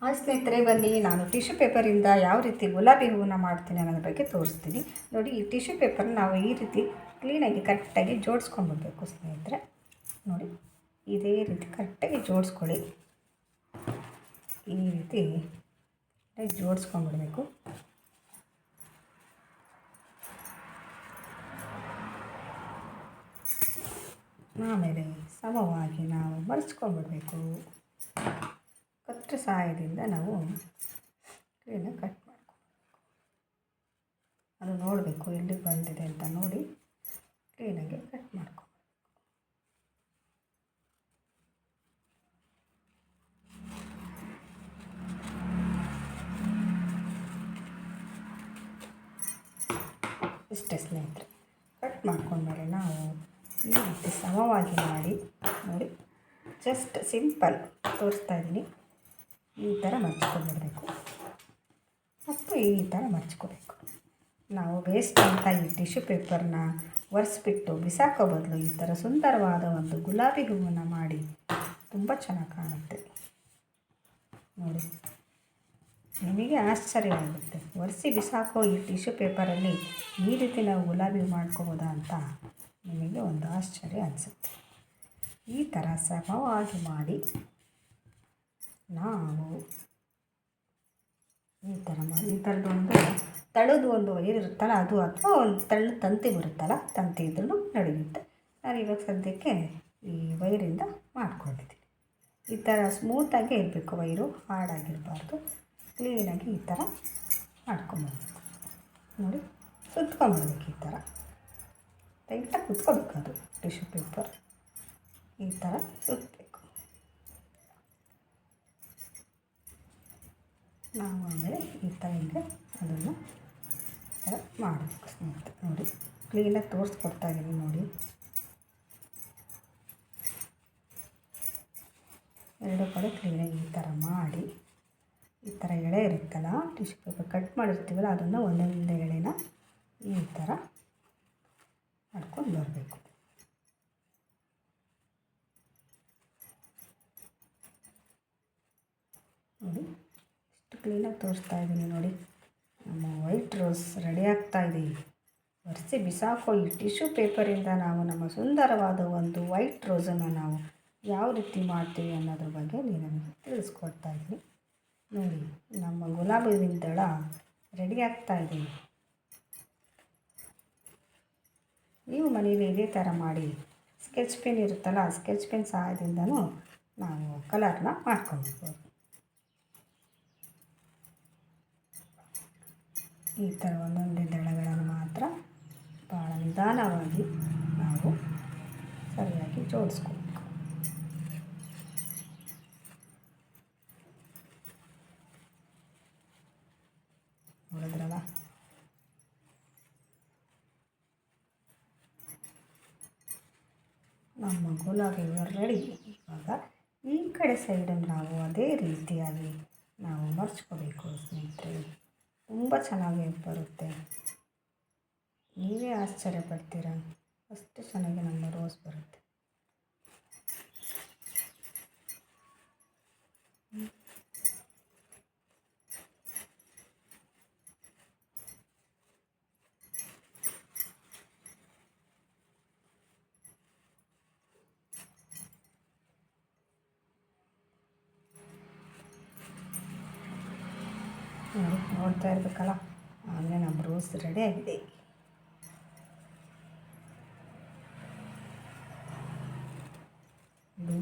Hi ಸ್ನೇಹಿತರೆ, ಬನ್ನಿ ನಾನು ಟಿಶ್ಯೂ ಪೇಪರಿಂದ ಯಾವ ರೀತಿ ಗುಲಾಬಿ ಹೂವನ್ನ ಮಾಡ್ತೀನಿ ಅನ್ನೋದ್ರ ಬಗ್ಗೆ ತೋರಿಸ್ತೀನಿ. ನೋಡಿ, ಈ ಟಿಶ್ಯೂ ಪೇಪರ್ನ ನಾವು ಈ ರೀತಿ ಕ್ಲೀನಾಗಿ ಕರೆಕ್ಟಾಗಿ ಜೋಡಿಸ್ಕೊಂಡ್ಬಿಡ್ಬೇಕು ಸ್ನೇಹಿತರೆ. ನೋಡಿ, ಇದೇ ರೀತಿ ಕರೆಕ್ಟಾಗಿ ಜೋಡಿಸ್ಕೊಳ್ಳಿ. ಈ ರೀತಿ ಜೋಡಿಸ್ಕೊಂಡ್ಬಿಡ್ಬೇಕು. ಆಮೇಲೆ ಸಮವಾಗಿ ನಾವು ಮರ್ಚ್ಕೊಂಡ್ಬಿಡ್ಬೇಕು. ಕತ್ತರ ಸಹಾಯದಿಂದ ನಾವು ಕ್ಲೀನಾಗಿ ಕಟ್ ಮಾಡ್ಕೊಬೇಕು. ಅದು ನೋಡಬೇಕು ಎಲ್ಲಿಗೆ ಬಂದಿದೆ ಅಂತ ನೋಡಿ ಕ್ಲೀನಾಗಿ ಕಟ್ ಮಾಡ್ಕೊಬೇಕು. ಇಷ್ಟೇ ಸ್ನೇಹಿತರೆ. ಕಟ್ ಮಾಡ್ಕೊಂಡ್ಮೇಲೆ ನಾವು ಈ ರೀತಿ ಸಮವಾಗಿ ಮಾಡಿ ನೋಡಿ, ಜಸ್ಟ್ ಸಿಂಪಲ್ ತೋರಿಸ್ತಾ ಇದ್ದೀನಿ. ಈ ಥರ ಮರ್ಚ್ಕೊಂಡ್ಬಿಡಬೇಕು ಮತ್ತು ಈ ಥರ ಮರ್ಚ್ಕೋಬೇಕು. ನಾವು ವೇಸ್ಟ್ ಅಂತ ಈ ಟಿಶ್ಯೂ ಪೇಪರ್ನ ಒರೆಸ್ಬಿಟ್ಟು ಬಿಸಾಕೋ ಬದಲು ಈ ಥರ ಸುಂದರವಾದ ಒಂದು ಗುಲಾಬಿ ಹೂವನ್ನು ಮಾಡಿ ತುಂಬ ಚೆನ್ನಾಗಿ ಕಾಣುತ್ತೆ. ನೋಡಿ, ನಿಮಗೆ ಆಶ್ಚರ್ಯ ಆಗುತ್ತೆ. ಒರೆಸಿ ಬಿಸಾಕೋ ಈ ಟಿಶ್ಯೂ ಪೇಪರಲ್ಲಿ ಈ ರೀತಿ ನಾವು ಗುಲಾಬಿ ಹೂ ಮಾಡ್ಕೋಬೋದಾ ಅಂತ ನಿಮಗೆ ಒಂದು ಆಶ್ಚರ್ಯ ಅನಿಸುತ್ತೆ. ಈ ಥರ ಸಮವಾಗಿ ಮಾಡಿ ನಾವು ಈ ಥರ ಮಾಡಿ, ಈ ಥರದೊಂದು ತಳದು ಒಂದು ವೈರ್ ಇರುತ್ತಲ್ಲ ಅದು, ಅಥವಾ ಒಂದು ತಳ್ಳು ತಂತಿ ಬರುತ್ತಲ್ಲ, ತಂತಿ ಇದ್ರೂ ನಡೆಯುತ್ತೆ. ನಾನು ಇವಾಗ ಸದ್ಯಕ್ಕೆ ಈ ವೈರಿಂದ ಮಾಡ್ಕೊಂಡಿದ್ದೀನಿ. ಈ ಥರ ಸ್ಮೂತಾಗೇ ಇರಬೇಕು, ವೈರು ಹಾರ್ಡಾಗಿರಬಾರ್ದು. ಕ್ಲೀನಾಗಿ ಈ ಥರ ಮಾಡ್ಕೊಂಬರ್ಬೇಕು. ನೋಡಿ, ಸುತ್ಕೊಂಬರ್ಬೇಕು. ಈ ಥರ ಟೈಟಾಗಿ ಕುತ್ಕೋಬೇಕು. ಅದು ಟಿಶ್ಯೂ ಪೇಪರ್ ಈ ಥರ ಸುತ್ತಬೇಕು. ನಾವು ಆಮೇಲೆ ಈ ಥರ ಇದೆ ಅದನ್ನು ಈ ಥರ ಮಾಡಬೇಕು ಸ್ನೇಹಿತರೆ. ನೋಡಿ, ಕ್ಲೀನಾಗಿ ತೋರಿಸ್ಕೊಡ್ತಾ ಇದ್ದೀನಿ. ನೋಡಿ, ಎರಡು ಕಡೆ ಕ್ಲೀನಾಗಿ ಈ ಥರ ಮಾಡಿ, ಈ ಥರ ಎಳೆ ಇರುತ್ತಲ್ಲ, ಟಿಶ್ಯೂ ಪೇಪರ್ ಕಟ್ ಮಾಡಿರ್ತೀವಲ್ಲ, ಅದನ್ನು ಒಂದೊಂದೇ ಎಳೆನ ಈ ಥರ ಮಾಡ್ಕೊಂಡು ಬರಬೇಕು. ನೋಡಿ, ಇಷ್ಟು ಕ್ಲೀನಾಗಿ ತೋರಿಸ್ತಾ ಇದ್ದೀನಿ. ನೋಡಿ, ನಮ್ಮ ವೈಟ್ ರೋಸ್ ರೆಡಿ ಆಗ್ತಾ ಇದೆ. ಒರೆಸಿ ಬಿಸಾಕೋ ಈ ಟಿಶ್ಯೂ ಪೇಪರಿಂದ ನಾವು ನಮ್ಮ ಸುಂದರವಾದ ಒಂದು ವೈಟ್ ರೋಸನ್ನು ನಾವು ಯಾವ ರೀತಿ ಮಾಡ್ತೀವಿ ಅನ್ನೋದ್ರ ಬಗ್ಗೆ ನಿಮಗೆ ತಿಳಿಸ್ಕೊಡ್ತಾ ಇದ್ದೀನಿ. ನೋಡಿ, ನಮ್ಮ ಗುಲಾಬಿ ಹೂವಿನ ದಳ ರೆಡಿ ಆಗ್ತಾ ಇದೆ. ನೀವು ಮನೇಲಿ ಇದೇ ಥರ ಮಾಡಿ, ಸ್ಕೆಚ್ ಪೆನ್ ಇರುತ್ತಲ್ಲ, ಆ ಸ್ಕೆಚ್ ಪೆನ್ ಸಹಾಯದಿಂದನೂ ನಾವು ಕಲರ್ನ ಮಾಡ್ಕೊಳ್ಬೋದು. ಈ ಥರ ಒಂದೊಂದೇ ದಳಗಳನ್ನು ಮಾತ್ರ ಭಾಳ ನಿಧಾನವಾಗಿ ನಾವು ಸರಿಯಾಗಿ ಜೋಡಿಸ್ಕೋಬೇಕು. ನೋಡಿದ್ರಲ್ಲ, ನಮ್ಮ ಗುಲಾಬಿ ರೆಡಿ. ಇವಾಗ ಈ ಕಡೆ ಸೈಡನ್ನು ನಾವು ಅದೇ ರೀತಿಯಾಗಿ ನಾವು ಮರ್ಚ್ಕೋಬೇಕು ಸ್ನೇಹಿತರೆ. ತುಂಬ ಚೆನ್ನಾಗಿ ಬರುತ್ತೆ. ನೀವೇ ಆಶ್ಚರ್ಯ ಪಡ್ತೀರ, ಅಷ್ಟು ಚೆನ್ನಾಗಿ ನಮ್ಮ ರೋಸ್ ಬರುತ್ತೆ. ನೋಡ್ತಾ ಇರಬೇಕಲ್ಲ, ಆಮೇಲೆ ನಮ್ಮ ರೋಸ್ ರೆಡಿ ಆಗಿದೆ.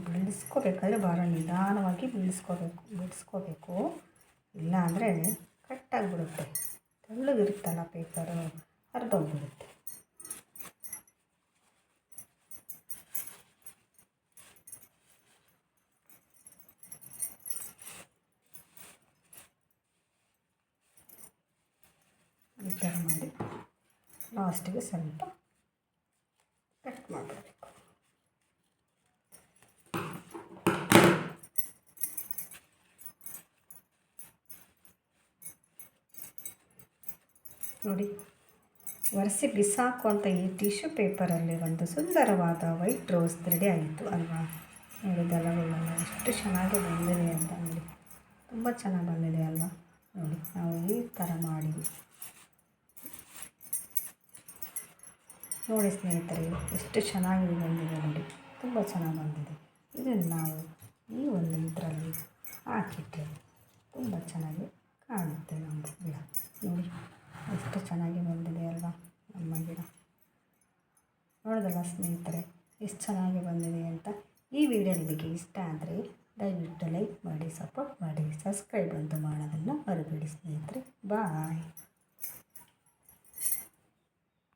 ಬಿಡಿಸ್ಕೋಬೇಕಾದ್ರೆ ಭಾಳ ನಿಧಾನವಾಗಿ ಬಿಡಿಸ್ಕೋಬೇಕು. ಇಲ್ಲ ಅಂದರೆ ಕಟ್ಟಾಗಿಬಿಡುತ್ತೆ. ತೆಳ್ಳಗಿರುತ್ತಲ್ಲ ಪೇಪರು, ಹರಿದೋಗ್ಬಿಡುತ್ತೆ. ಈ ಥರ ಮಾಡಿ ಲಾಸ್ಟಿಗೆ ಸ್ವಲ್ಪ ಕಟ್ ಮಾಡಬೇಕು. ನೋಡಿ, ಒರೆಸಿ ಬಿಸಾಕುವಂಥ ಈ ಟಿಶ್ಯೂ ಪೇಪರಲ್ಲಿ ಒಂದು ಸುಂದರವಾದ ವೈಟ್ ರೋಸ್ ರೆಡಿ ಆಯಿತು ಅಲ್ವಾ. ನೋಡಿ, ದಳಗಳೆಲ್ಲ ಎಷ್ಟು ಚೆನ್ನಾಗಿ ಬಂದಿದೆ ಅಂತ ನೋಡಿ, ತುಂಬ ತುಂಬ ಚೆನ್ನಾಗಿ ಬಂದಿದೆ ಅಲ್ವಾ. ನೋಡಿ ನಾವು ಈ ಥರ ಮಾಡಿ ನೋಡಿ ಸ್ನೇಹಿತರೆ, ಎಷ್ಟು ಚೆನ್ನಾಗಿ ಬಂದಿದೆ ನೋಡಿ, ತುಂಬ ಚೆನ್ನಾಗಿ ಬಂದಿದೆ. ಇದನ್ನು ನಾವು ಈ ಒಂದು ಇದರಲ್ಲಿ ಹಾಕಿಟ್ಟರೆ ತುಂಬ ಚೆನ್ನಾಗಿ ಕಾಣುತ್ತೆ ನಮ್ಮ ಗಿಡ. ನೋಡಿ ಎಷ್ಟು ಚೆನ್ನಾಗಿ ಬಂದಿದೆ ಅಲ್ವಾ ನಮ್ಮ ಗಿಡ. ನೋಡಿದಲ್ಲ ಸ್ನೇಹಿತರೆ, ಎಷ್ಟು ಚೆನ್ನಾಗಿ ಬಂದಿದೆ ಅಂತ. ಈ ವಿಡಿಯೋ ನಿಮಗೆ ಇಷ್ಟ ಆದರೆ ದಯವಿಟ್ಟು ಲೈಕ್ ಮಾಡಿ, ಸಪೋರ್ಟ್ ಮಾಡಿ, ಸಬ್ಸ್ಕ್ರೈಬ್ ಅಂತೂ ಮಾಡೋದನ್ನು ಮರಿಬೇಡಿ ಸ್ನೇಹಿತರೆ. ಬಾಯ್.